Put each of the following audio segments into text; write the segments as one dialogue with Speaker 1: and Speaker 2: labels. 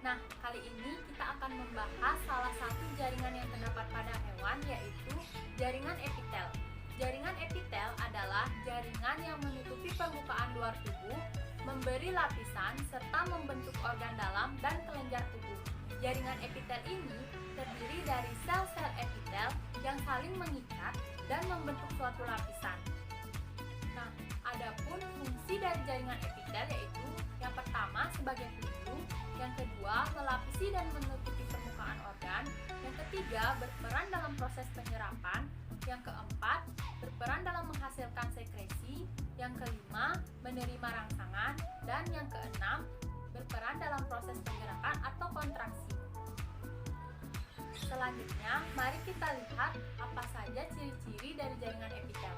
Speaker 1: Nah, kali ini kita akan membahas salah satu jaringan yang terdapat pada hewan, yaitu jaringan epitel. Jaringan epitel adalah jaringan yang menutupi permukaan luar tubuh, memberi lapisan, serta membentuk organ dalam dan kelenjar tubuh. Jaringan epitel ini terdiri dari sel-sel epitel yang saling mengikat dan membentuk suatu lapisan. Nah, adapun fungsi dari jaringan epitel yaitu yang pertama sebagai pelindung, yang kedua melapisi dan menutupi permukaan organ, yang ketiga berperan dalam proses penyerapan, yang keempat berperan dalam menghasilkan sekresi, yang kelima menerima rangsangan, dan yang keenam berperan dalam proses penggerakan atau kontraksi. Selanjutnya, mari kita lihat apa saja ciri-ciri dari jaringan epitel.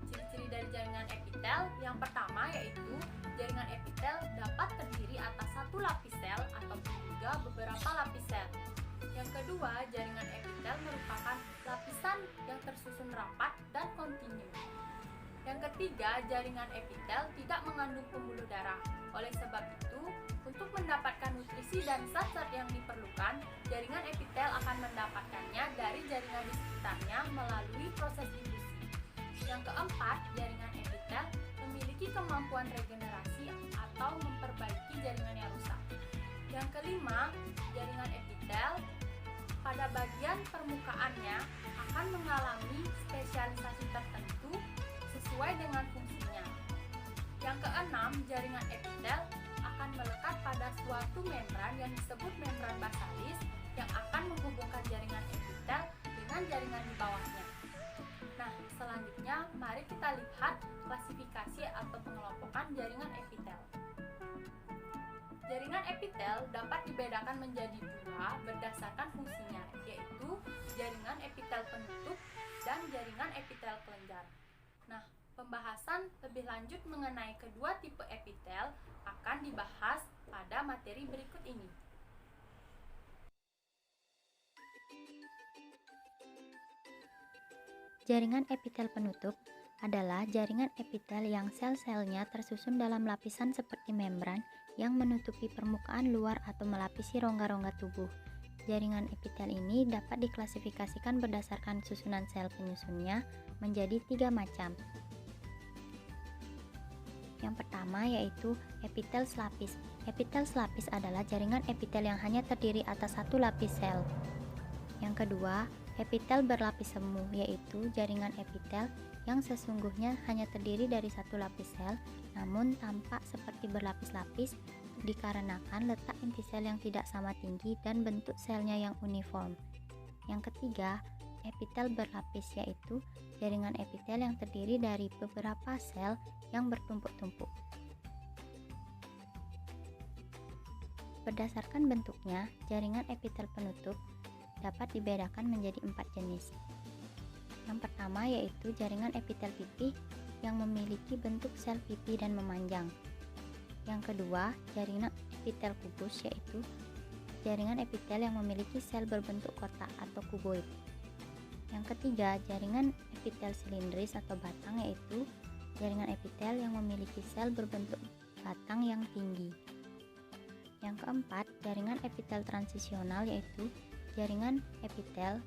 Speaker 1: Ciri-ciri dari jaringan epitel yang pertama yaitu jaringan epitel dapat terdiri atas satu lapis sel ataupun juga beberapa lapis sel. Yang kedua, jaringan epitel merupakan lapisan yang tersusun rapat dan kontinu. Yang ketiga, jaringan epitel tidak mengandung pembuluh darah. Oleh sebab itu, untuk mendapatkan nutrisi dan zat-zat yang diperlukan, jaringan epitel akan mendapatkannya dari jaringan di sekitarnya melalui proses difusi. Yang keempat, jaringan epitel memiliki kemampuan regenerasi atau memperbaiki jaringan yang rusak. Yang kelima, jaringan epitel pada bagian permukaannya akan mengalami spesialisasi tertentu sesuai dengan fungsinya. Yang keenam, jaringan epitel akan melekat pada suatu membran yang disebut membran basalis yang akan menghubungkan jaringan epitel dengan jaringan di bawahnya. Nah, selanjutnya mari kita lihat klasifikasi atau pengelompokan jaringan epitel. Jaringan epitel dapat dibedakan menjadi dua berdasarkan fungsinya, yaitu jaringan epitel penutup dan jaringan epitel kelenjar. Nah, pembahasan lebih lanjut mengenai kedua tipe epitel akan dibahas pada materi berikut ini.
Speaker 2: Jaringan epitel penutup adalah jaringan epitel yang sel-selnya tersusun dalam lapisan seperti membran yang menutupi permukaan luar atau melapisi rongga-rongga tubuh. Jaringan epitel ini dapat diklasifikasikan berdasarkan susunan sel penyusunnya menjadi 3 macam. Yang pertama yaitu epitel selapis. Epitel selapis adalah jaringan epitel yang hanya terdiri atas satu lapis sel. Yang kedua, epitel berlapis semu, yaitu jaringan epitel yang sesungguhnya hanya terdiri dari satu lapis sel, namun tampak seperti berlapis-lapis dikarenakan letak inti sel yang tidak sama tinggi dan bentuk selnya yang uniform. Yang ketiga, epitel berlapis, yaitu jaringan epitel yang terdiri dari beberapa sel yang bertumpuk-tumpuk. Berdasarkan bentuknya, jaringan epitel penutup dapat dibedakan menjadi 4 jenis. Yang pertama yaitu jaringan epitel pipih yang memiliki bentuk sel pipih dan memanjang. Yang kedua, jaringan epitel kubus, yaitu jaringan epitel yang memiliki sel berbentuk kotak atau kuboid. Yang ketiga, jaringan epitel silindris atau batang, yaitu jaringan epitel yang memiliki sel berbentuk batang yang tinggi. Yang keempat, jaringan epitel transisional, yaitu jaringan epitel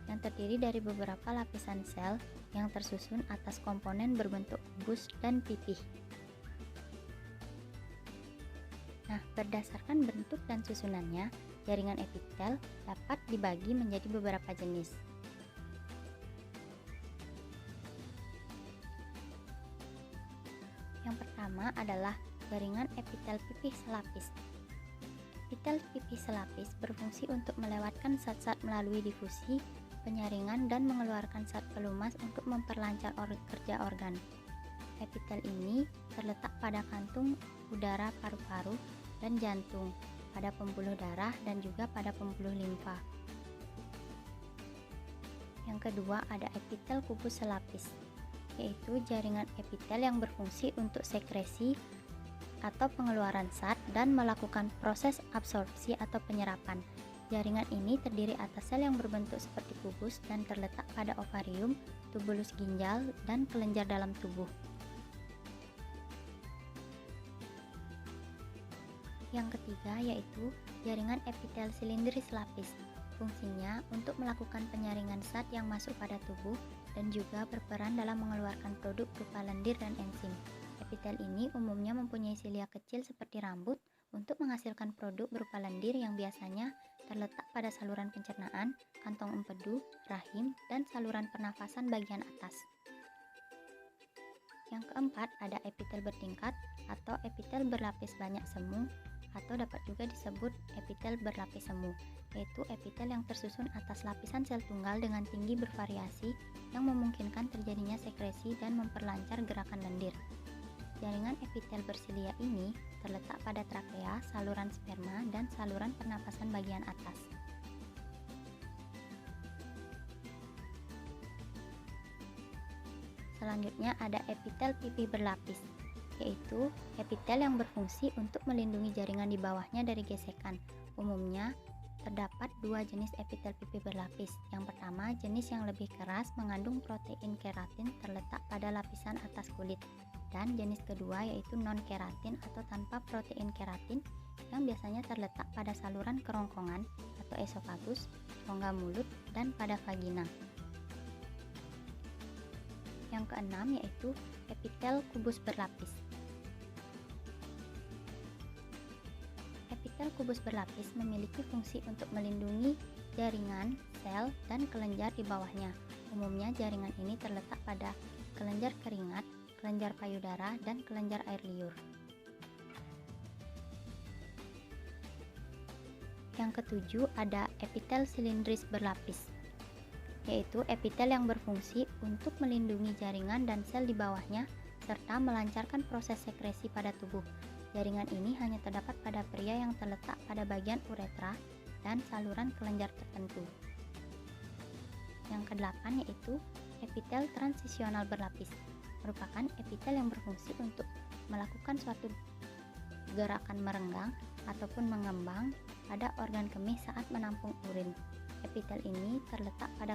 Speaker 2: yang terdiri dari beberapa lapisan sel yang tersusun atas komponen berbentuk kubus dan pipih. Nah, berdasarkan bentuk dan susunannya, jaringan epitel dapat dibagi menjadi beberapa jenis. Yang pertama adalah jaringan epitel pipih selapis. Epitel pipih selapis berfungsi untuk melewatkan zat-zat melalui difusi, penyaringan, dan mengeluarkan zat pelumas untuk memperlancar kerja organ. Epitel ini terletak pada kantung udara paru-paru dan jantung, pada pembuluh darah, dan juga pada pembuluh limfa. Yang kedua ada epitel kubus selapis, yaitu jaringan epitel yang berfungsi untuk sekresi atau pengeluaran zat dan melakukan proses absorpsi atau penyerapan. Jaringan ini terdiri atas sel yang berbentuk seperti kubus dan terletak pada ovarium, tubulus ginjal, dan kelenjar dalam tubuh. Yang ketiga yaitu jaringan epitel silindris lapis. Fungsinya untuk melakukan penyaringan zat yang masuk pada tubuh dan juga berperan dalam mengeluarkan produk berupa lendir dan enzim. Epitel ini umumnya mempunyai silia kecil seperti rambut untuk menghasilkan produk berupa lendir yang biasanya terletak pada saluran pencernaan, kantong empedu, rahim, dan saluran pernafasan bagian atas. Yang keempat ada epitel bertingkat atau epitel berlapis banyak semu atau dapat juga disebut epitel berlapis semu, yaitu epitel yang tersusun atas lapisan sel tunggal dengan tinggi bervariasi yang memungkinkan terjadinya sekresi dan memperlancar gerakan lendir. Jaringan epitel bersilia ini terletak pada trakea, saluran sperma, dan saluran pernapasan bagian atas. Selanjutnya ada epitel pipi berlapis, yaitu epitel yang berfungsi untuk melindungi jaringan di bawahnya dari gesekan. Umumnya terdapat dua jenis epitel pipi berlapis. Yang pertama, jenis yang lebih keras mengandung protein keratin terletak pada lapisan atas kulit, dan jenis kedua yaitu non-keratin atau tanpa protein keratin yang biasanya terletak pada saluran kerongkongan atau esofagus, rongga mulut, dan pada vagina. Yang keenam yaitu epitel kubus berlapis. Epitel kubus berlapis memiliki fungsi untuk melindungi jaringan, sel, dan kelenjar di bawahnya. Umumnya jaringan ini terletak pada kelenjar keringat, kelenjar payudara, dan kelenjar air liur. Yang ketujuh ada epitel silindris berlapis, yaitu epitel yang berfungsi untuk melindungi jaringan dan sel di bawahnya serta melancarkan proses sekresi pada tubuh. Jaringan ini hanya terdapat pada pria yang terletak pada bagian uretra dan saluran kelenjar tertentu. Yang kedelapan yaitu epitel transisional berlapis, merupakan epitel yang berfungsi untuk melakukan suatu gerakan merenggang ataupun mengembang pada organ kemih saat menampung urin. Epitel ini terletak pada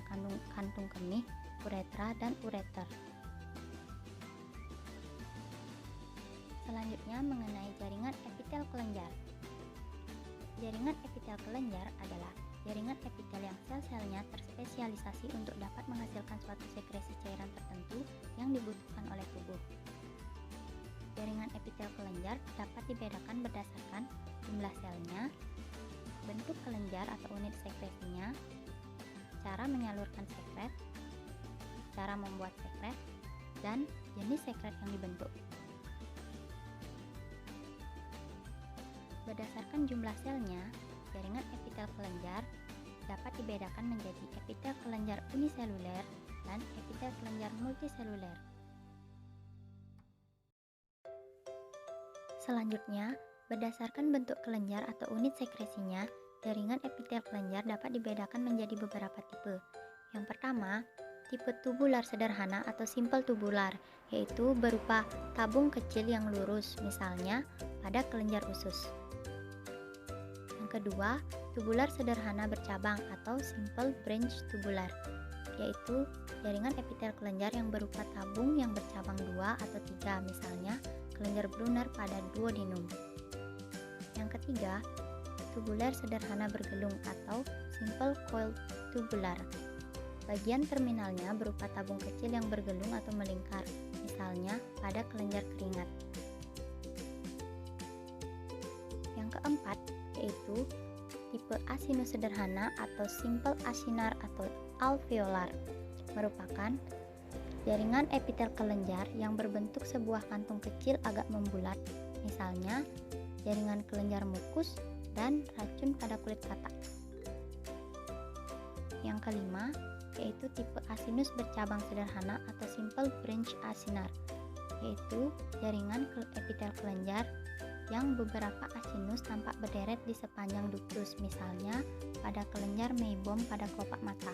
Speaker 2: kantung kemih, uretra, dan ureter. Selanjutnya mengenai jaringan epitel kelenjar. Jaringan epitel kelenjar adalah jaringan epitel yang sel-selnya terspesialisasi untuk dapat menghasilkan suatu sekresi cairan tertentu yang dibutuhkan oleh tubuh. Jaringan epitel kelenjar dapat dibedakan berdasarkan jumlah selnya, bentuk kelenjar atau unit sekresinya, cara menyalurkan sekret, cara membuat sekret, dan jenis sekret yang dibentuk. Berdasarkan jumlah selnya, jaringan epitel kelenjar dapat dibedakan menjadi epitel kelenjar uniseluler dan epitel kelenjar multiseluler. Selanjutnya, berdasarkan bentuk kelenjar atau unit sekresinya, jaringan epitel kelenjar dapat dibedakan menjadi beberapa tipe. Yang pertama, tipe tubular sederhana atau simple tubular, yaitu berupa tabung kecil yang lurus, misalnya pada kelenjar usus. Yang kedua, tubular sederhana bercabang atau simple branch tubular, yaitu jaringan epitel kelenjar yang berupa tabung yang bercabang 2 atau 3, misalnya kelenjar Brunner pada duodenum. Yang ketiga, tubular sederhana bergelung atau simple coiled tubular. Bagian terminalnya berupa tabung kecil yang bergelung atau melingkar, misalnya pada kelenjar keringat. Yang keempat, yaitu tipe asinus sederhana atau simple acinar atau alveolar, merupakan jaringan epitel kelenjar yang berbentuk sebuah kantung kecil agak membulat, misalnya jaringan kelenjar mukus dan racun pada kulit katak. Yang kelima, yaitu tipe asinus bercabang sederhana atau simple branch acinar, yaitu jaringan epitel kelenjar yang beberapa asinus tampak berderet di sepanjang ductus, misalnya pada kelenjar meibom pada kelopak mata.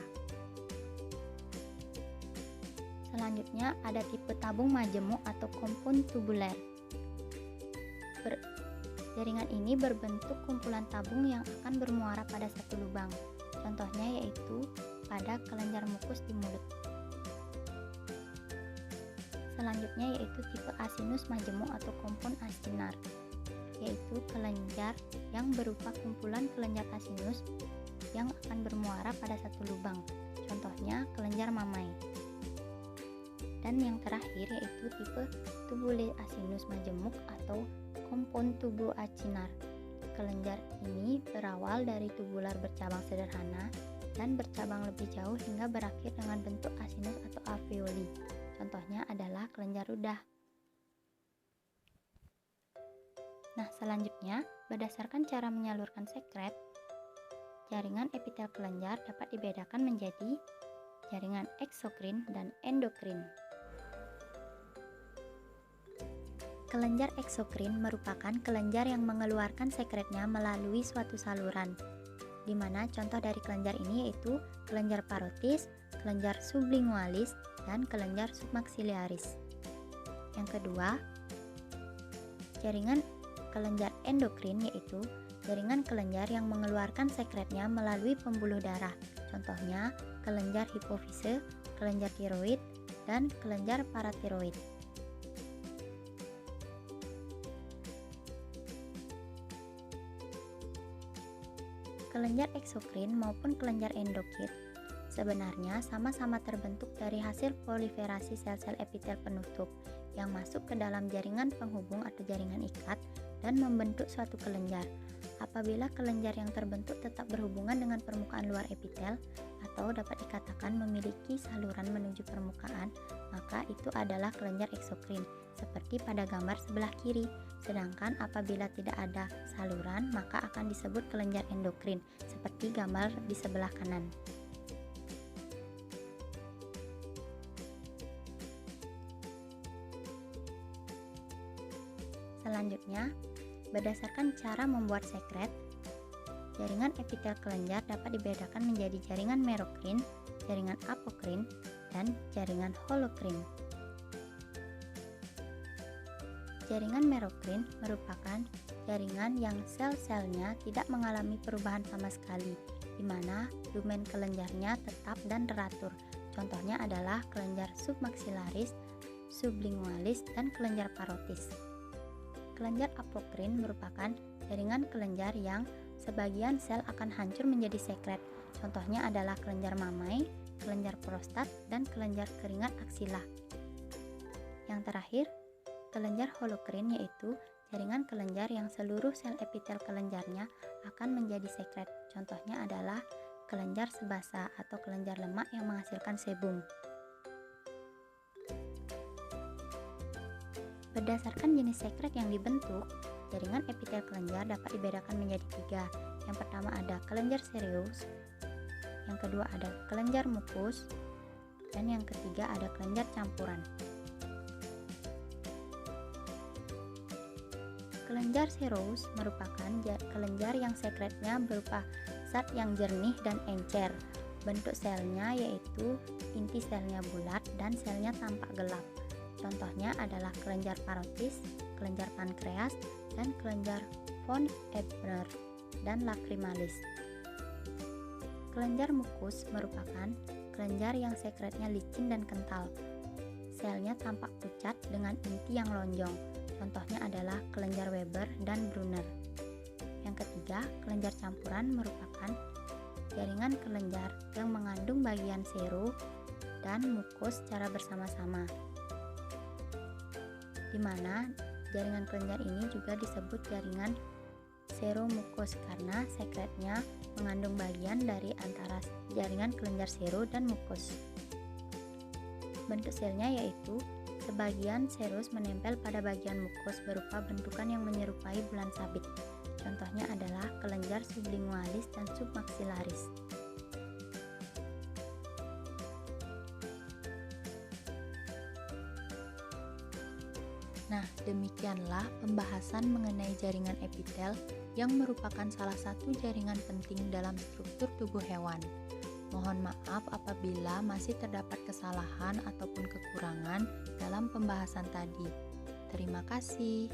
Speaker 2: Selanjutnya ada tipe tabung majemuk atau compound tubular. Jaringan ini berbentuk kumpulan tabung yang akan bermuara pada satu lubang. Contohnya yaitu pada kelenjar mukus di mulut. Selanjutnya yaitu tipe asinus majemuk atau compound acinar. yaitu kelenjar yang berupa kumpulan kelenjar asinus yang akan bermuara pada satu lubang, contohnya kelenjar mamai. Dan yang terakhir yaitu tipe tubule asinus majemuk atau compound tubo acinar. Kelenjar ini berawal dari tubular bercabang sederhana dan bercabang lebih jauh hingga berakhir dengan bentuk asinus atau alveoli. Contohnya adalah kelenjar ludah. Nah, selanjutnya, berdasarkan cara menyalurkan sekret, jaringan epitel kelenjar dapat dibedakan menjadi jaringan eksokrin dan endokrin. Kelenjar eksokrin merupakan kelenjar yang mengeluarkan sekretnya melalui suatu saluran, di mana contoh dari kelenjar ini yaitu kelenjar parotis, kelenjar sublingualis, dan kelenjar submaxillaris. Yang kedua, jaringan kelenjar endokrin yaitu jaringan kelenjar yang mengeluarkan sekretnya melalui pembuluh darah, contohnya kelenjar hipofise, kelenjar tiroid, dan kelenjar paratiroid. Kelenjar eksokrin maupun kelenjar endokrin sebenarnya sama-sama terbentuk dari hasil proliferasi sel-sel epitel penutup yang masuk ke dalam jaringan penghubung atau jaringan ikat dan membentuk suatu kelenjar. Apabila kelenjar yang terbentuk tetap berhubungan dengan permukaan luar epitel atau dapat dikatakan memiliki saluran menuju permukaan, maka itu adalah kelenjar eksokrin seperti pada gambar sebelah kiri. Sedangkan apabila tidak ada saluran, maka akan disebut kelenjar endokrin seperti gambar di sebelah kanan. Selanjutnya, berdasarkan cara membuat sekret, jaringan epitel kelenjar dapat dibedakan menjadi jaringan merokrin, jaringan apokrin, dan jaringan holokrin. Jaringan merokrin merupakan jaringan yang sel-selnya tidak mengalami perubahan sama sekali, di mana lumen kelenjarnya tetap dan teratur. Contohnya adalah kelenjar submaxillaris, sublingualis, dan kelenjar parotis. Kelenjar apokrin merupakan jaringan kelenjar yang sebagian sel akan hancur menjadi sekret. Contohnya adalah kelenjar mamai, kelenjar prostat, dan kelenjar keringat aksila. Yang terakhir, kelenjar holokrin yaitu jaringan kelenjar yang seluruh sel epitel kelenjarnya akan menjadi sekret. Contohnya adalah kelenjar sebasa atau kelenjar lemak yang menghasilkan sebum. Berdasarkan jenis sekret yang dibentuk, jaringan epitel kelenjar dapat dibedakan menjadi 3. Yang pertama ada kelenjar sereus, yang kedua ada kelenjar mukus, dan yang ketiga ada kelenjar campuran. Kelenjar sereus merupakan kelenjar yang sekretnya berupa zat yang jernih dan encer. Bentuk selnya yaitu inti selnya bulat dan selnya tampak gelap. Contohnya adalah kelenjar parotis, kelenjar pankreas, dan kelenjar von Ebner dan lacrimalis. Kelenjar mukus merupakan kelenjar yang sekretnya licin dan kental. Selnya tampak pucat dengan inti yang lonjong. Contohnya adalah kelenjar Weber dan Brunner. Yang ketiga, kelenjar campuran merupakan jaringan kelenjar yang mengandung bagian sero dan mukus secara bersama-sama, di mana jaringan kelenjar ini juga disebut jaringan seromukus karena sekretnya mengandung bagian dari antara jaringan kelenjar sero dan mukus. Bentuk selnya yaitu sebagian serus menempel pada bagian mukus berupa bentukan yang menyerupai bulan sabit. Contohnya adalah kelenjar sublingualis dan submaxillaris. Nah, demikianlah pembahasan mengenai jaringan epitel yang merupakan salah satu jaringan penting dalam struktur tubuh hewan. Mohon maaf apabila masih terdapat kesalahan ataupun kekurangan dalam pembahasan tadi. Terima kasih.